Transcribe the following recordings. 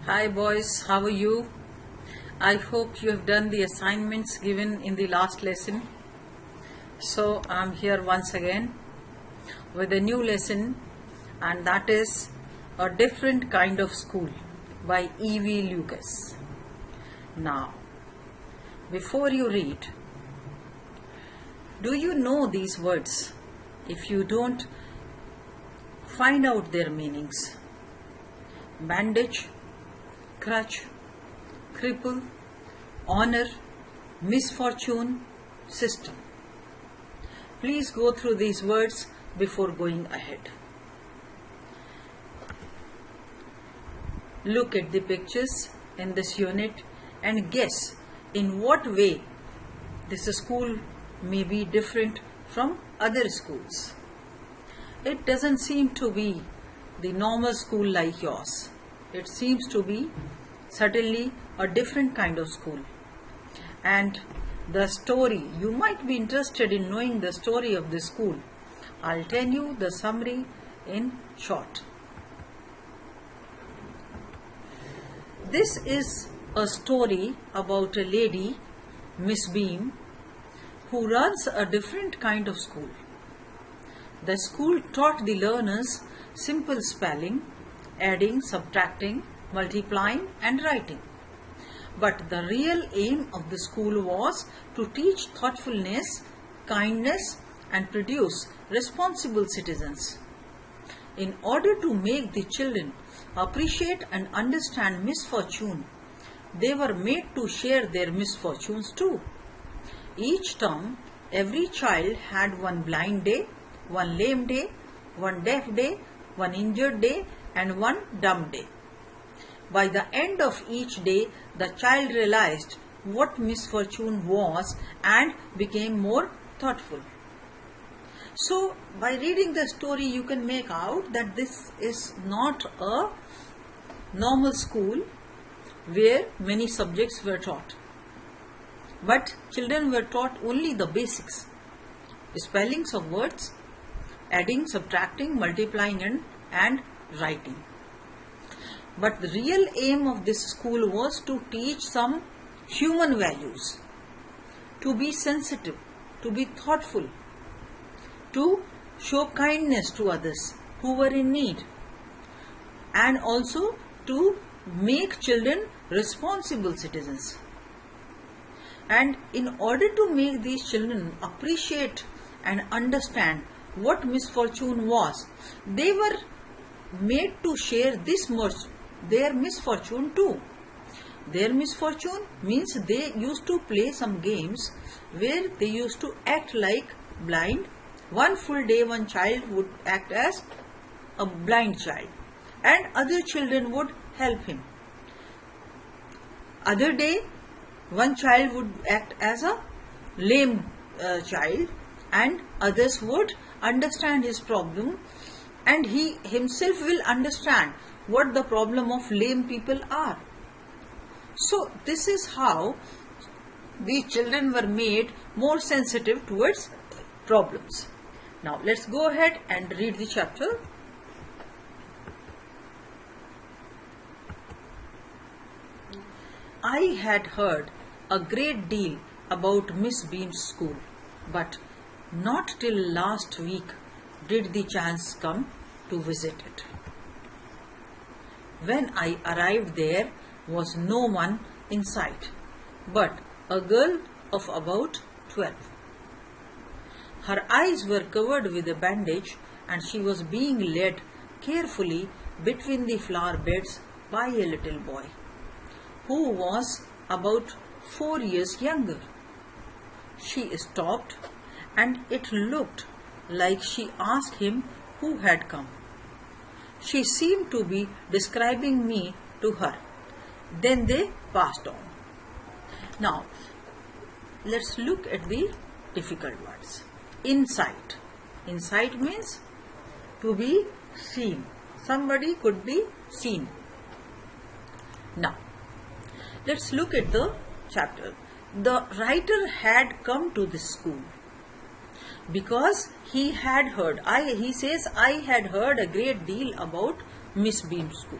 Hi boys, how are you? I hope you have done the assignments given in the last lesson. So I'm here once again with a new lesson, and that is A Different Kind of School by E.V. Lucas. Now, before you read, do you know these words? If you don't, find out their meanings. Bandage, crutch, cripple, honor, misfortune, system. Please go through these words before going ahead. Look at the pictures in this unit and guess in what way this school may be different from other schools. It doesn't seem to be the normal school like yours. It seems to be certainly a different kind of school. And the story, you might be interested in knowing the story of this school. I'll tell you the summary in short. This is a story about a lady, Miss Beam, who runs a different kind of school. The school taught the learners simple spelling, adding, subtracting, multiplying and writing. But the real aim of the school was to teach thoughtfulness, kindness and produce responsible citizens. In order to make the children appreciate and understand misfortune, they were made to share their misfortunes too. Each term, every child had one blind day, one lame day, one deaf day, one injured day and one dumb day. By the end of each day, the child realized what misfortune was and became more thoughtful. So, by reading the story, you can make out that this is not a normal school where many subjects were taught. But children were taught only the basics, spellings of words, adding, subtracting, multiplying and writing. But the real aim of this school was to teach some human values, to be sensitive, to be thoughtful, to show kindness to others who were in need, and also to make children responsible citizens. And in order to make these children appreciate and understand what misfortune was, they were made to share their misfortune too. Their misfortune means they used to play some games where they used to act like blind. One full day one child would act as a blind child and other children would help him. Other day one child would act as a lame child and others would understand his problem, and he himself will understand what the problem of lame people are. So this is how the children were made more sensitive towards problems. Now let's go ahead and read the chapter. I had heard a great deal about Miss Beam's school, but not till last week did the chance come to visit it. When I arrived, there was no one in sight but a girl of about 12. Her eyes were covered with a bandage and she was being led carefully between the flower beds by a little boy who was about 4 years younger. She stopped and it looked like she asked him who had come. She seemed to be describing me to her. Then they passed on. Now, let's look at the difficult words. Insight. Insight means to be seen. Somebody could be seen. Now, let's look at the chapter. The writer had come to this school because he had heard. He says, I had heard a great deal about Miss Beam's school.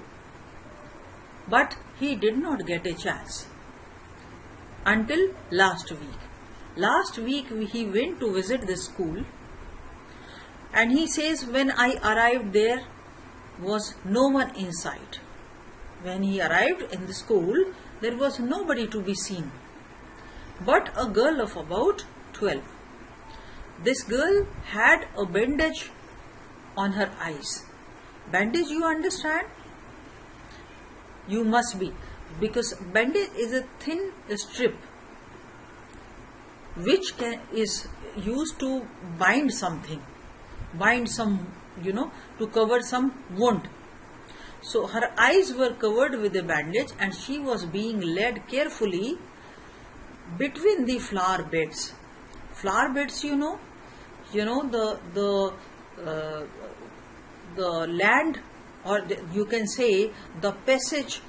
But he did not get a chance until last week. Last week he went to visit the school, and he says, when I arrived there was no one inside. When he arrived in the school, there was nobody to be seen but a girl of about 12. This girl had a bandage on her eyes. Bandage, you understand? You must be, because bandage is a thin strip which is used to bind something, bind some, to cover some wound. So her eyes were covered with a bandage, and she was being led carefully between the flower beds. Flower beds, the land, or you can say the passage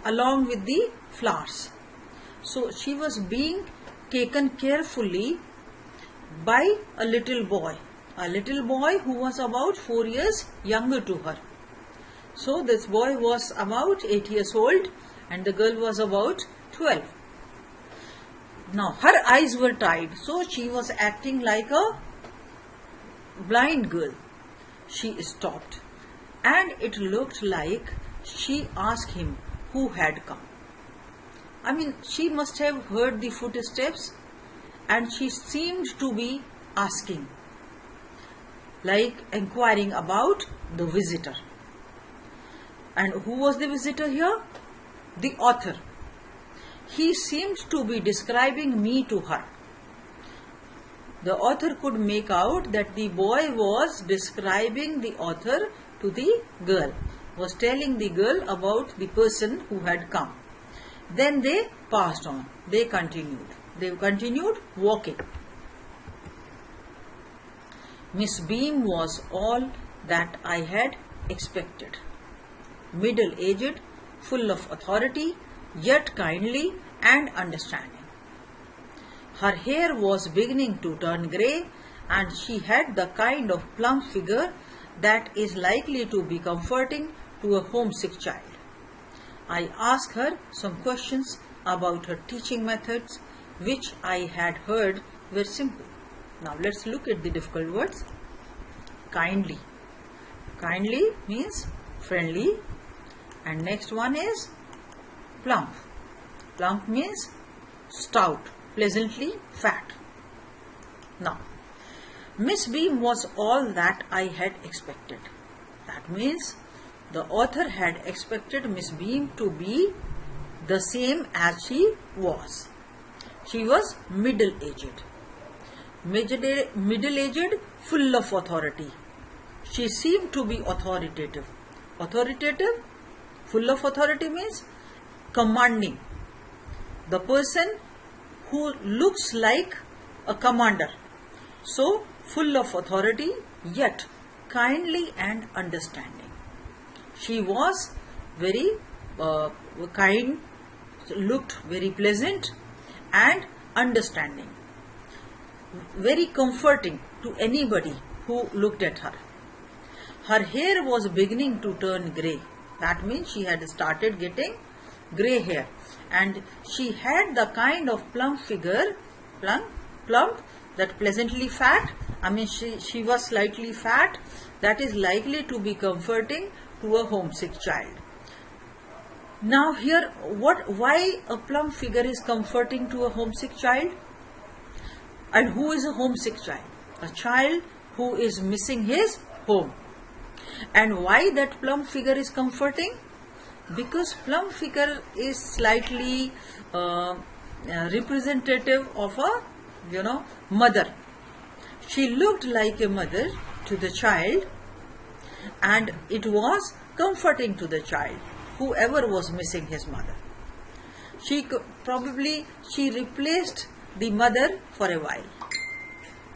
along with the flowers. So she was being taken carefully by a little boy who was about 4 years younger to her. So this boy was about 8 years old and the girl was about 12. Now her eyes were tied, so she was acting like a blind girl. She stopped, and it looked like she asked him who had come. I mean, she must have heard the footsteps, and she seemed to be asking, like inquiring about the visitor. And who was the visitor here? The author. He seemed to be describing me to her. The author could make out that the boy was describing the author to the girl, was telling the girl about the person who had come. Then they passed on. They continued walking. Miss Beam was all that I had expected. Middle-aged, full of authority, yet kindly and understanding. Her hair was beginning to turn grey, and she had the kind of plump figure that is likely to be comforting to a homesick child. I asked her some questions about her teaching methods, which I had heard were simple. Now let's look at the difficult words. Kindly. Kindly means friendly, and next one is plump. Plump means stout, pleasantly fat. Now, Miss Beam was all that I had expected. That means the author had expected Miss Beam to be the same as she was. She was middle-aged. Middle-aged, full of authority. She seemed to be authoritative. Authoritative, full of authority means commanding. The person who looks like a commander. So, full of authority, yet kindly and understanding. She was very kind, looked very pleasant and understanding. Very comforting to anybody who looked at her. Her hair was beginning to turn grey. That means she had started getting grey hair. And she had the kind of plump figure, plump, that pleasantly fat. I mean, she was slightly fat. That is likely to be comforting to a homesick child. Now here, why a plump figure is comforting to a homesick child? And who is a homesick child? A child who is missing his home. And why that plump figure is comforting? Because plump figure is slightly representative of a mother. She looked like a mother to the child, and it was comforting to the child, whoever was missing his mother. She replaced the mother for a while.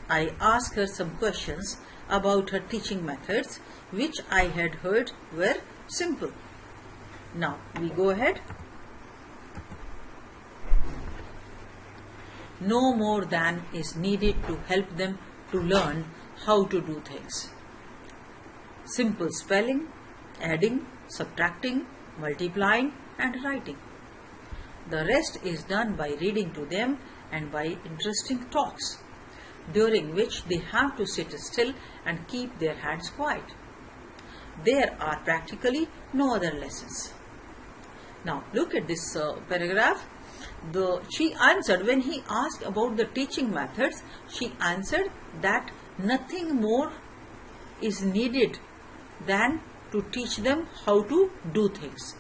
I asked her some questions about her teaching methods, which I had heard were simple. Now we go ahead. No more than is needed to help them to learn how to do things. Simple spelling, adding, subtracting, multiplying and writing. The rest is done by reading to them and by interesting talks, during which they have to sit still and keep their hands quiet. There are practically no other lessons. Now look at this paragraph. She answered, when he asked about the teaching methods, she answered that nothing more is needed than to teach them how to do things.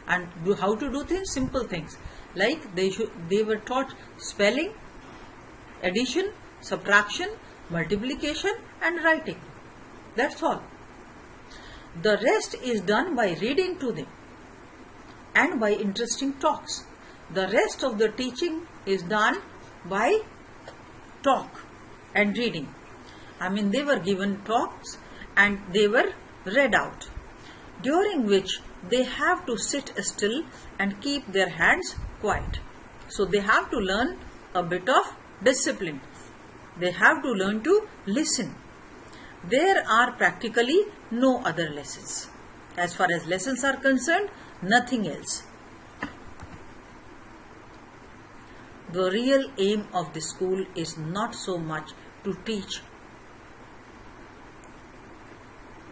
And how to do things, simple things, like they were taught spelling, addition, subtraction, multiplication and writing. That's all. The rest is done by reading to them and by interesting talks. The rest of the teaching is done by talk and reading. I mean, they were given talks and they were read out, during which they have to sit still and keep their hands quiet. So they have to learn a bit of discipline. They have to learn to listen. There are practically no other lessons. As far as lessons are concerned, nothing else. The real aim of the school is not so much to teach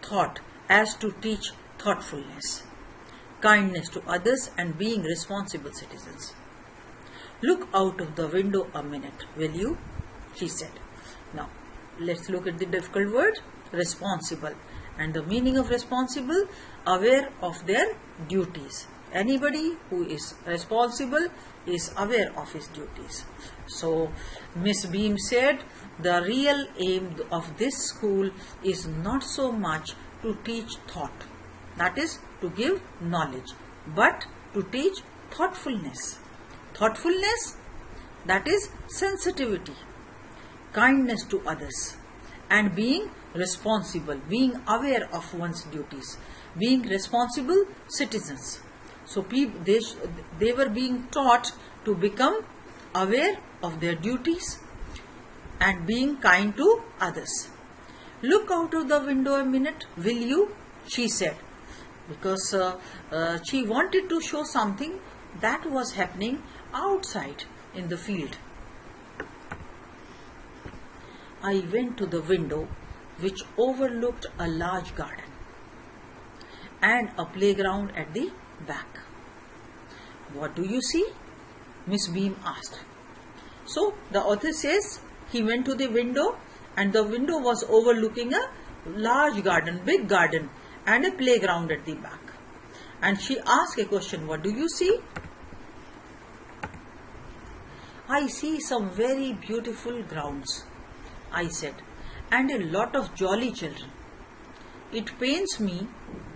thought as to teach thoughtfulness, kindness to others and being responsible citizens. Look out of the window a minute, will you? She said. Now, let's look at the difficult word, responsible. And the meaning of responsible, aware of their duties. Anybody who is responsible is aware of his duties. So, Miss Beam said, the real aim of this school is not so much to teach thought, that is, to give knowledge, but to teach thoughtfulness. Thoughtfulness, that is sensitivity, kindness to others, and being responsible, being aware of one's duties, being responsible citizens. So they were being taught to become aware of their duties and being kind to others. Look out of the window a minute, will you? She said, because she wanted to show something that was happening outside in the field. I went to the window which overlooked a large garden and a playground at the back. What do you see? Miss Beam asked. So the author says he went to the window and the window was overlooking a large garden, big garden and a playground at the back. And she asked a question, what do you see? I see some very beautiful grounds, I said, and a lot of jolly children. It pains me,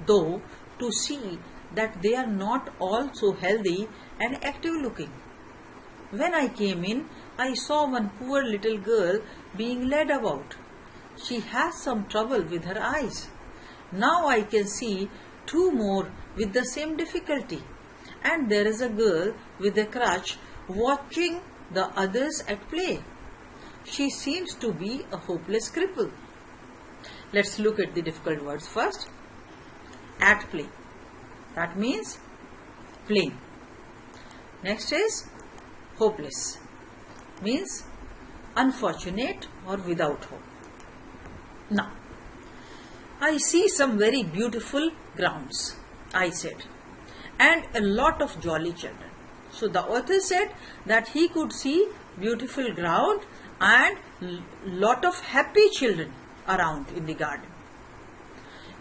though, to see that they are not all so healthy and active looking. When I came in, I saw one poor little girl being led about. She has some trouble with her eyes. Now I can see two more with the same difficulty. And there is a girl with a crutch watching the others at play. She seems to be a hopeless cripple. Let's look at the difficult words first. At play. That means playing. Next is hopeless. Means unfortunate or without hope. Now, I see some very beautiful grounds, I said, and a lot of jolly children. So the author said that he could see beautiful ground and lot of happy children around in the garden.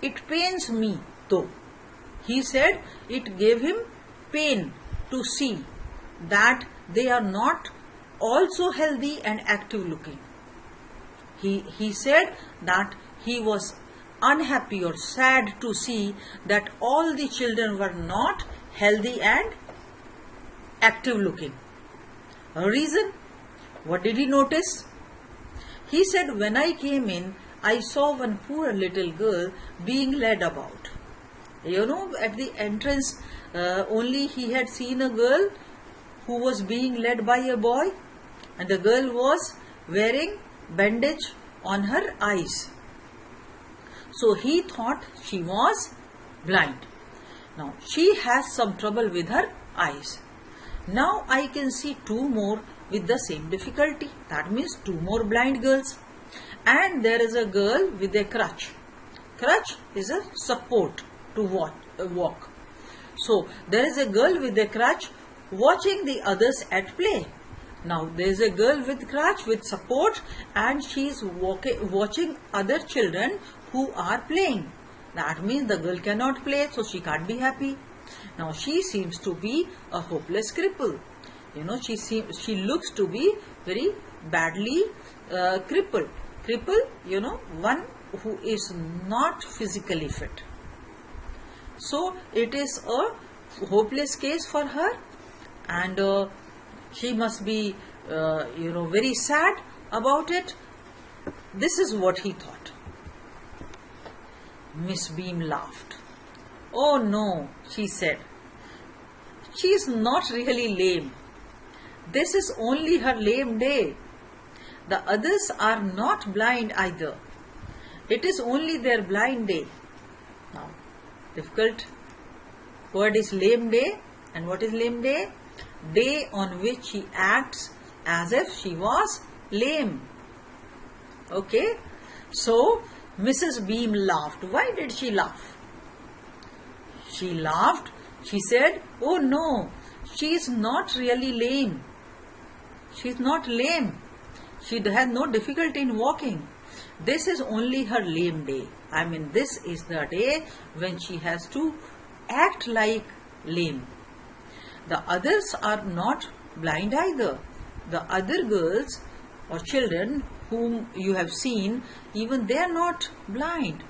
It pains me though. He said it gave him pain to see that they are not also healthy and active looking. He said that he was unhappy or sad to see that all the children were not healthy and active looking. A reason? What did he notice? He said, when I came in, I saw one poor little girl being led about. You know, at the entrance, only he had seen a girl who was being led by a boy, and the girl was wearing bandage on her eyes. So he thought she was blind. Now she has some trouble with her eyes. Now I can see two more with the same difficulty. That means two more blind girls. And there is a girl with a crutch. Crutch is a support to walk. So there is a girl with a crutch watching the others at play. Now there is a girl with crutch with support and she is watching other children who are playing. That means the girl cannot play, so she can't be happy. Now she seems to be a hopeless cripple. She looks to be very badly crippled. Cripple, one who is not physically fit. So it is a hopeless case for her, and she must be very sad about it. This is what he thought. Miss Beam laughed. "Oh no," she said. "She is not really lame. This is only her lame day. The others are not blind either. It is only their blind day." Now, difficult word is lame day. And what is lame day? Day on which she acts as if she was lame. Okay? So, Mrs. Beam laughed. Why did she laugh? She laughed. She said, "Oh no, she is not really lame. She is not lame. She has no difficulty in walking. This is only her lame day. I mean, this is the day when she has to act like lame. The others are not blind either. The other girls or children whom you have seen, even they are not blind.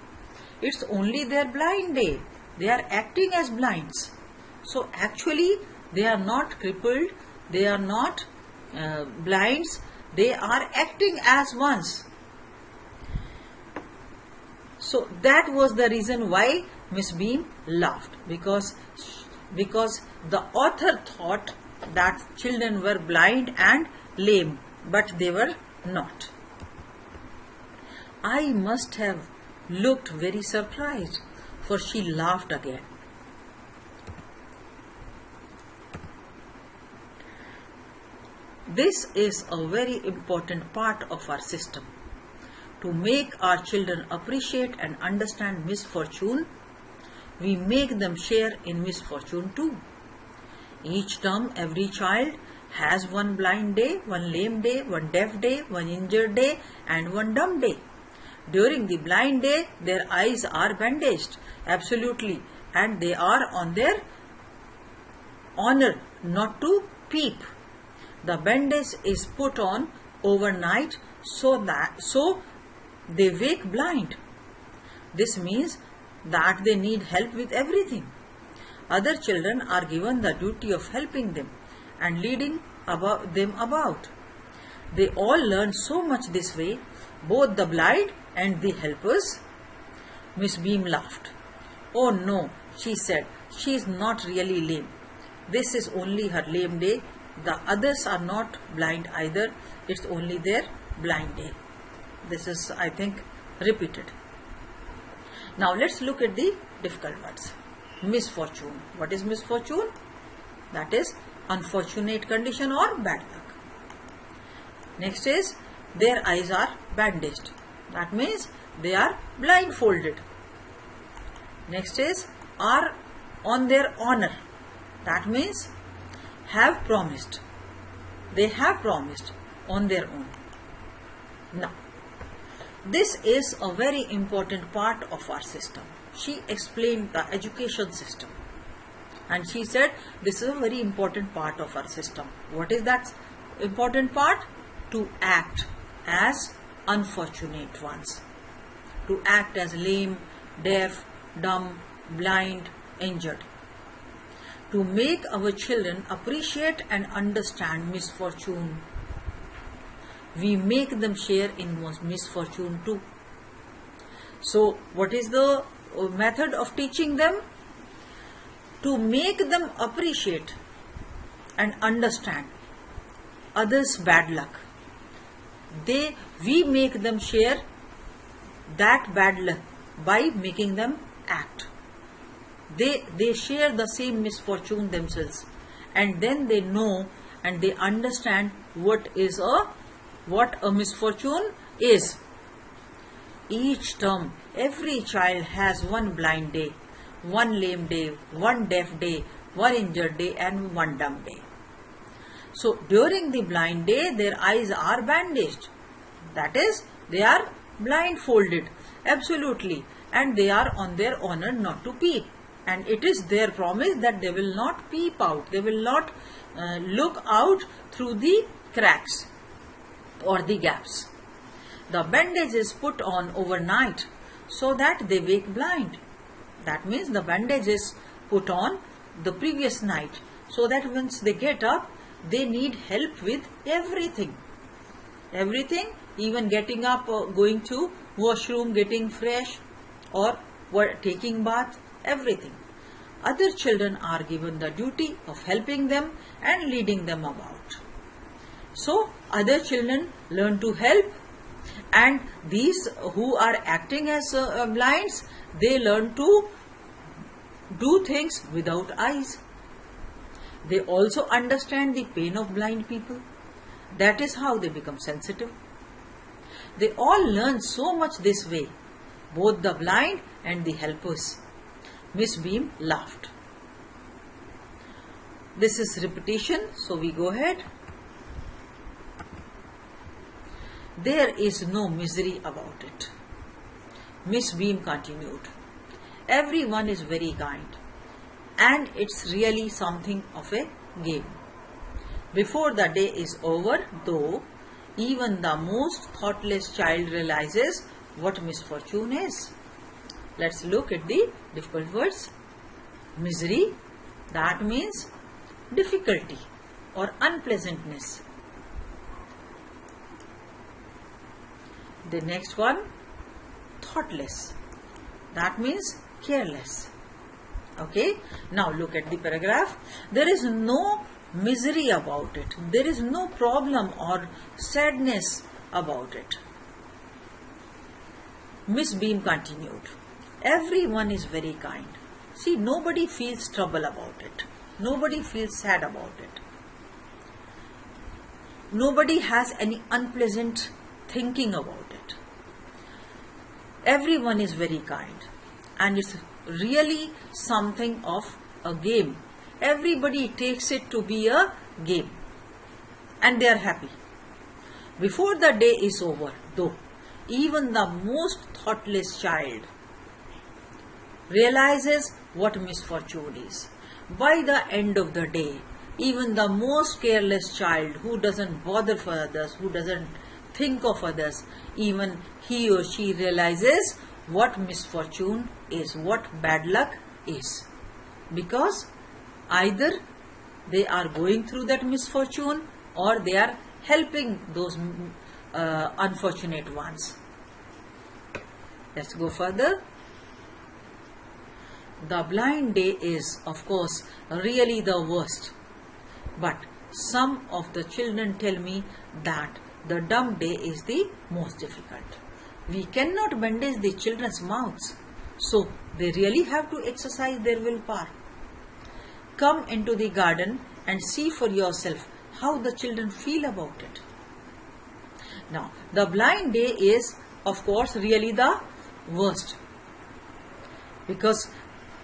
It's only their blind day. They are acting as blinds. So actually they are not crippled, they are not blinds, they are acting as ones." So that was the reason why Miss Beam laughed, because the author thought that children were blind and lame, but they were not. I must have looked very surprised, for she laughed again. This is a very important part of our system. To make our children appreciate and understand misfortune, we make them share in misfortune too. Each term, every child has one blind day, one lame day, one deaf day, one injured day, and one dumb day. During the blind day, their eyes are bandaged, absolutely, and they are on their honor not to peep. The bandage is put on overnight so they wake blind. This means that they need help with everything. Other children are given the duty of helping them and leading them about. They all learn so much this way, both the blind and the helpers. Miss Beam laughed. "Oh no," she said, "she is not really lame. This is only her lame day. The others are not blind either. It's only their blind day." This is, I think, repeated. Now let's look at the difficult words. Misfortune. What is misfortune? That is unfortunate condition or bad luck. Next is their eyes are bandaged. That means they are blindfolded. Next is are on their honor. That means have promised. They have promised on their own. Now, this is a very important part of our system. She explained the education system. And she said this is a very important part of our system. What is that important part? To act as unfortunate ones. To act as lame, deaf, dumb, blind, injured. To make our children appreciate and understand misfortune. We make them share in misfortune too. So, what is the method of teaching them? To make them appreciate and understand others' bad luck. We make them share that bad luck by making them act. They share the same misfortune themselves, and then they know and they understand what a misfortune is. Each term, every child has one blind day, one lame day, one deaf day, one injured day, and one dumb day. So during the blind day, their eyes are bandaged. That is, they are blindfolded, absolutely, and they are on their honor not to peep. And it is their promise that they will not peep out, they will not look out through the cracks or the gaps. The bandage is put on overnight so that they wake blind. That means the bandage is put on the previous night so that once they get up, they need help with everything. Everything, even getting up, going to washroom, getting fresh, or taking bath, everything. Other children are given the duty of helping them and leading them about. So other children learn to help, and these who are acting as blinds, they learn to do things without eyes. They also understand the pain of blind people. That is how they become sensitive. They all learn so much this way, both the blind and the helpers. Miss Beam laughed. This is repetition, so we go ahead. There is no misery about it. Miss Beam continued. Everyone is very kind, and it's really something of a game. Before the day is over, though, even the most thoughtless child realizes what misfortune is. Let's look at the difficult words. Misery, that means difficulty or unpleasantness. The next one, thoughtless, that means careless. Okay, now look at the paragraph. There is no misery about it. There is no problem or sadness about it. Miss Beam continued. Everyone is very kind. See, nobody feels trouble about it. Nobody feels sad about it. Nobody has any unpleasant thinking about it. Everyone is very kind, and it's really something of a game. Everybody takes it to be a game, and they are happy. Before the day is over, though, even the most thoughtless child realizes what misfortune is. By the end of the day, even the most careless child who doesn't bother for others, who doesn't think of others, even he or she realizes what misfortune is, what bad luck is. Because either they are going through that misfortune or they are helping those unfortunate ones. Let's go further. The blind day is, of course, really the worst. But some of the children tell me that the dumb day is the most difficult. We cannot bandage the children's mouths, so they really have to exercise their willpower. Come into the garden and see for yourself how the children feel about it. Now, the blind day is, of course, really the worst. Because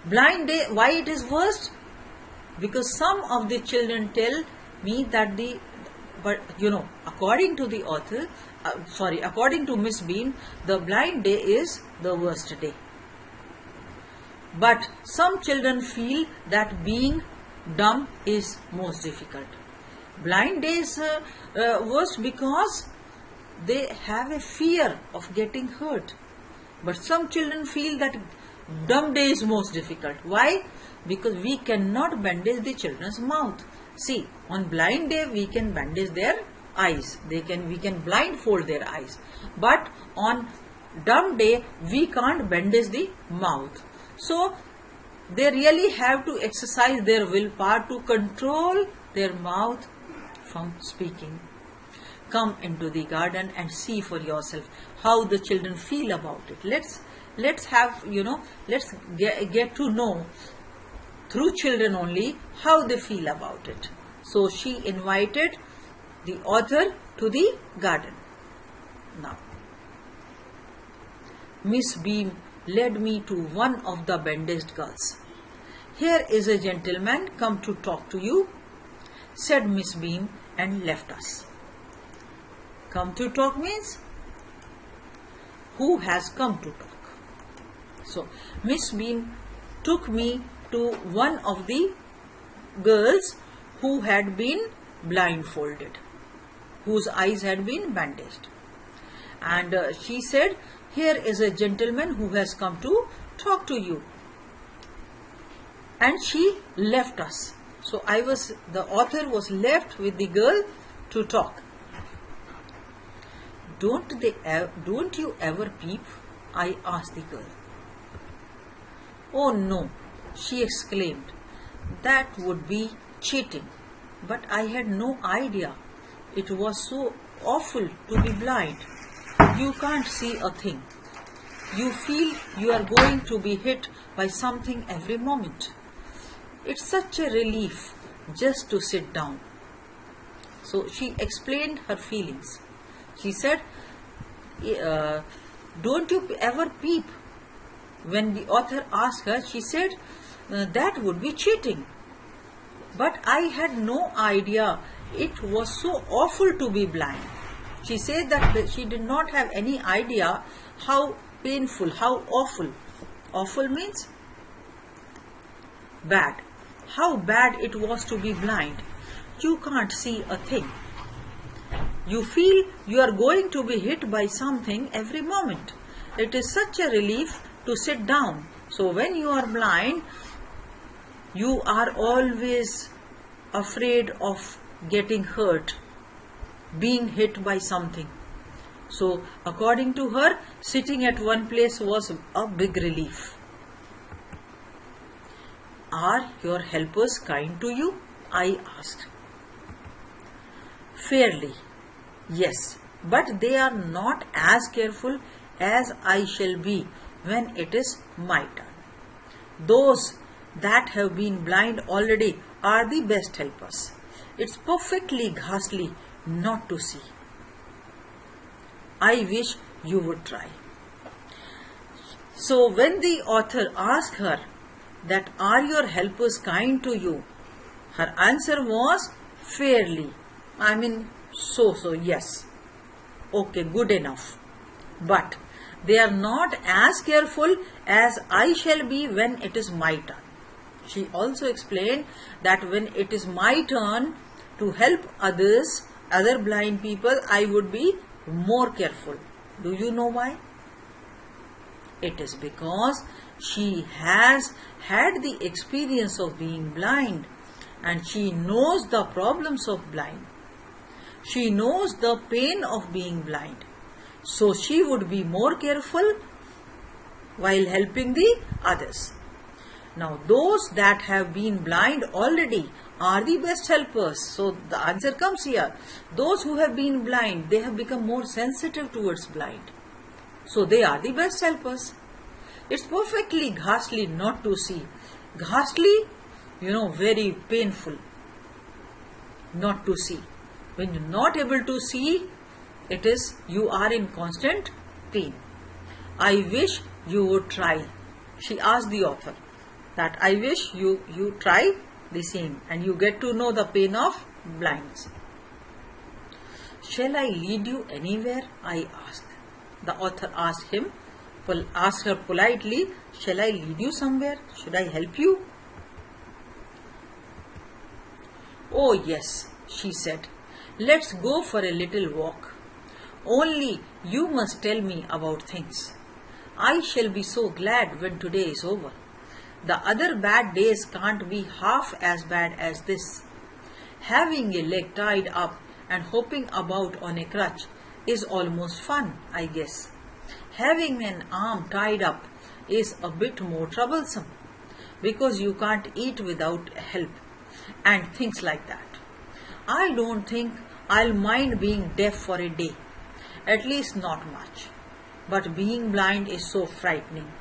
blind day, why it is worst? Because some of the children tell me that according to the author, according to Miss Beam, the blind day is the worst day. But some children feel that being dumb is most difficult. Blind day is worst because they have a fear of getting hurt. But some children feel that dumb day is most difficult. Why? Because we cannot bandage the children's mouth. See, on blind day we can bandage their eyes. We can blindfold their eyes. But on dumb day we can't bandage the mouth. So they really have to exercise their willpower to control their mouth from speaking. Come into the garden and see for yourself how the children feel about it. Let's have, let's get to know through children only how they feel about it. So she invited the author to the garden. Now, Miss Beam led me to one of the bandaged girls. "Here is a gentleman come to talk to you," said Miss Beam, and left us. Come to talk means who has come to talk. So Miss Beam took me to one of the girls who had been blindfolded, whose eyes had been bandaged. And she said, "Here is a gentleman who has come to talk to you." And she left us. So the author was left with the girl to talk. Don't you ever peep?" I asked the girl. "Oh no," she exclaimed. "That would be cheating." But I had no idea. It was so awful to be blind. You can't see a thing. You feel you are going to be hit by something every moment. It's such a relief just to sit down. So she explained her feelings. She said, "Don't you ever peep?" When the author asked her, she said, "That would be cheating." But I had no idea it was so awful to be blind. She said that she did not have any idea how painful, how awful. Awful means bad. How bad it was to be blind. You can't see a thing. You feel you are going to be hit by something every moment. It is such a relief to sit down. So when you are blind, you are always afraid of getting hurt, being hit by something. So according to her, sitting at one place was a big relief. "Are your helpers kind to you?" I asked. "Fairly, yes, but they are not as careful as I shall be when it is my turn. Those that have been blind already are the best helpers. It's perfectly ghastly not to see. I wish you would try." So when the author asked her that, "Are your helpers kind to you?" her answer was, "Fairly." I mean, so, yes. Okay, good enough. But they are not as careful as I shall be when it is my turn. She also explained that when it is my turn to help others, other blind people, I would be more careful. Do you know why? It is because she has had the experience of being blind, and she knows the problems of blind. She knows the pain of being blind. So she would be more careful while helping the others. Now those that have been blind already are the best helpers. So the answer comes here. Those who have been blind, they have become more sensitive towards blind. So they are the best helpers. It's perfectly ghastly not to see. Ghastly, very painful not to see. When you're not able to see, you are in constant pain. I wish you would try. She asked the author that, "I wish you try the same and you get to know the pain of blindness." "Shall I lead you anywhere?" I asked. The author asked her politely, "Shall I lead you somewhere? Should I help you?" "Oh yes," she said. "Let's go for a little walk. Only you must tell me about things. I shall be so glad when today is over. The other bad days can't be half as bad as this. Having a leg tied up and hopping about on a crutch is almost fun, I guess. Having an arm tied up is a bit more troublesome because you can't eat without help and things like that. I don't think I'll mind being deaf for a day, at least not much. But being blind is so frightening.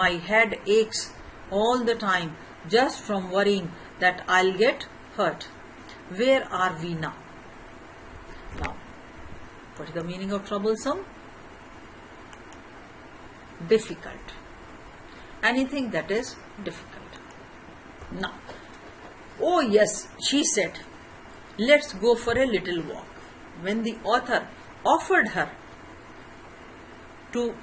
My head aches all the time just from worrying that I'll get hurt. Where are we now? Now, what is the meaning of troublesome? Difficult. Anything that is difficult. Now, oh yes, she said, let's go for a little walk. When the author offered her to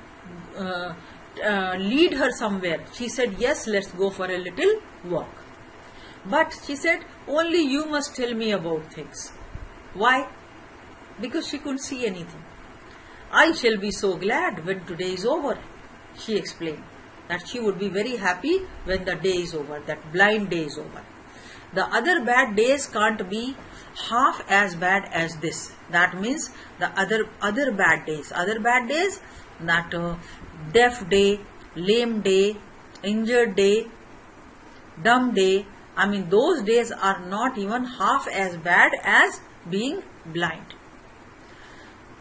lead her somewhere, she said, yes, let's go for a little walk. But she said, only you must tell me about things. Why? Because she couldn't see anything. I shall be so glad when today is over, she explained. That she would be very happy when the day is over, that blind day is over. The other bad days can't be half as bad as this. That means the other bad days, that deaf day, lame day, injured day, dumb day, I mean those days are not even half as bad as being blind.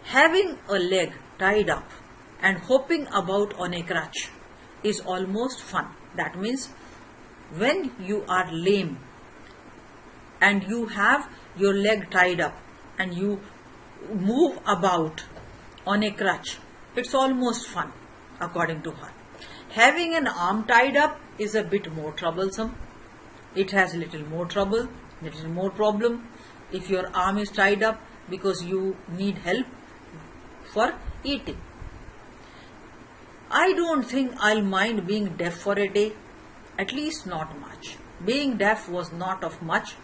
Having a leg tied up and hopping about on a crutch is almost fun. That means when you are lame and you have your leg tied up and you move about on a crutch, it's almost fun, according to her. Having an arm tied up is a bit more troublesome. It has little more trouble, little more problem. If your arm is tied up because you need help for eating. I don't think I'll mind being deaf for a day, at least not much. Being deaf was not of much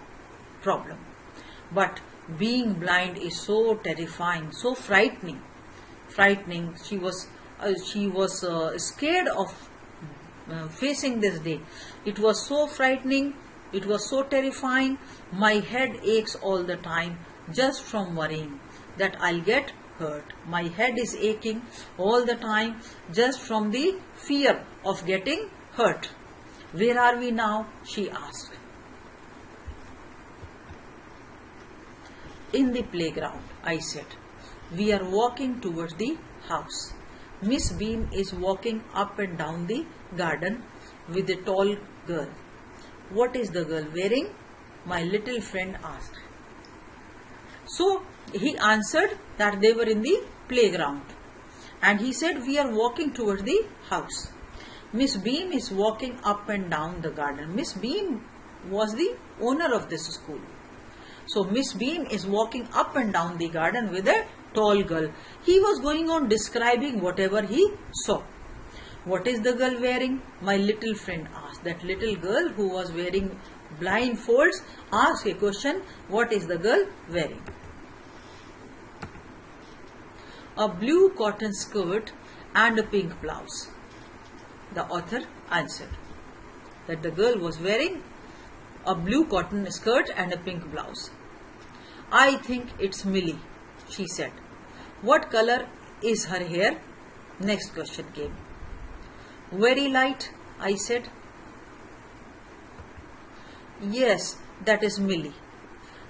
problem. But being blind is so terrifying, so frightening. She was scared of facing this day. It was so frightening, it was so terrifying. My head aches all the time just from worrying that I'll get hurt. My head is aching all the time just from the fear of getting hurt. Where are we now? She asked. In the playground, I said. We are walking towards the house. Miss Beam is walking up and down the garden with a tall girl. What is the girl wearing? My little friend asked. So he answered that they were in the playground. And he said, we are walking towards the house. Miss Beam is walking up and down the garden. Miss Beam was the owner of this school. So Miss Beam is walking up and down the garden with a tall girl. He was going on describing whatever he saw. What is the girl wearing? My little friend asked. That little girl who was wearing blindfolds asked a question. What is the girl wearing? A blue cotton skirt and a pink blouse. The author answered that the girl was wearing a blue cotton skirt and a pink blouse. I think it's Millie, she said. What color is her hair? Next question came. Very light, I said. Yes, that is Millie.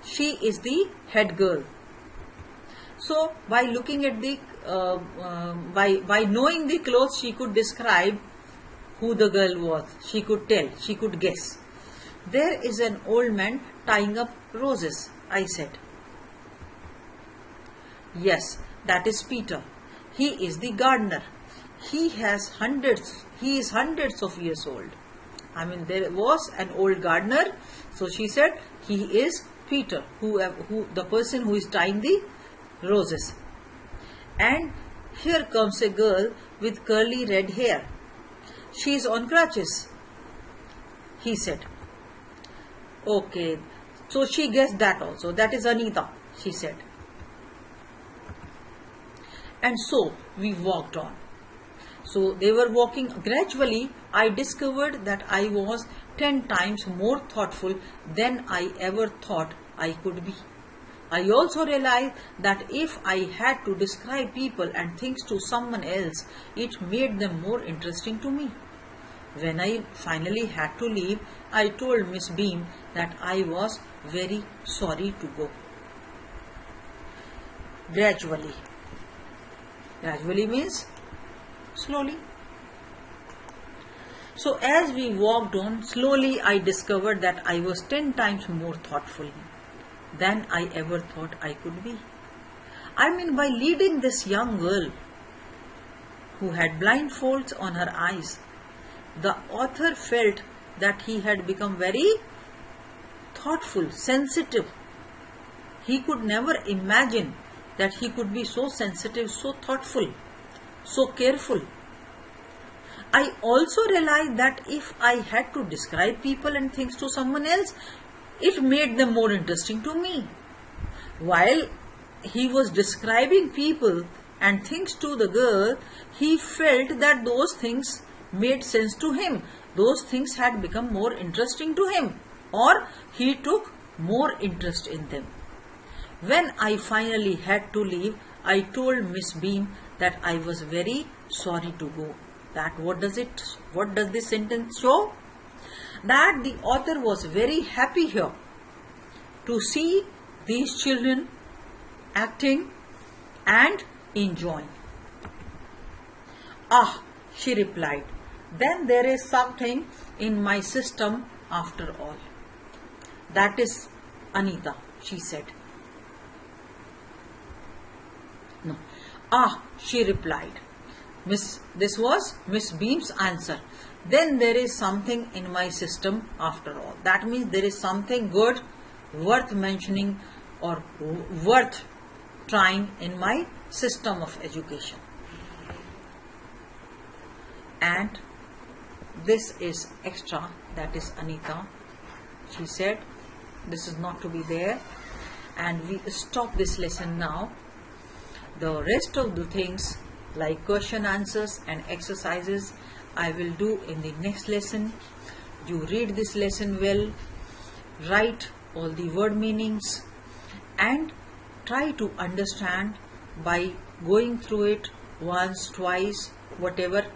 She is the head girl. So by looking at the, by knowing the clothes, she could describe who the girl was. She could tell, she could guess. There is an old man tying up roses, I said. Yes, that is Peter. He is the gardener. He is hundreds of years old. I mean, there was an old gardener. So she said, he is Peter, the person who is tying the roses. And here comes a girl with curly red hair. She is on crutches, he said. Okay, so she guessed that also. That is Anita, she said. And so we walked on. So they were walking. Gradually, I discovered that I was 10 times more thoughtful than I ever thought I could be. I also realized that if I had to describe people and things to someone else, it made them more interesting to me. When I finally had to leave, I told Miss Beam that I was very sorry to go. Gradually. Gradually means slowly. So as we walked on, slowly I discovered that I was 10 times more thoughtful than I ever thought I could be. I mean, by leading this young girl who had blindfolds on her eyes, the author felt that he had become very thoughtful, sensitive. He could never imagine that he could be so sensitive, so thoughtful, so careful. I also realized that if I had to describe people and things to someone else, it made them more interesting to me. While he was describing people and things to the girl, he felt that those things made sense to him. Those things had become more interesting to him, or he took more interest in them. When I finally had to leave, I told Miss Beam that I was very sorry to go. That what does this sentence show? That the author was very happy here to see these children acting and enjoying. Ah, she replied, then there is something in my system after all. That is Anita, she said. No. Ah, she replied. This was Miss Beam's answer. Then there is something in my system after all. That means there is something good, worth mentioning or worth trying in my system of education. And this is extra, that is Anita. She said this is not to be there, and we stop this lesson now. The rest of the things like question answers and exercises I will do in the next lesson. You read this lesson well, write all the word meanings and try to understand by going through it once, twice, whatever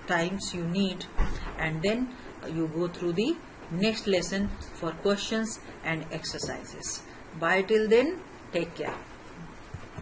times you need, and then you go through the next lesson for questions and exercises. Bye till then, take care.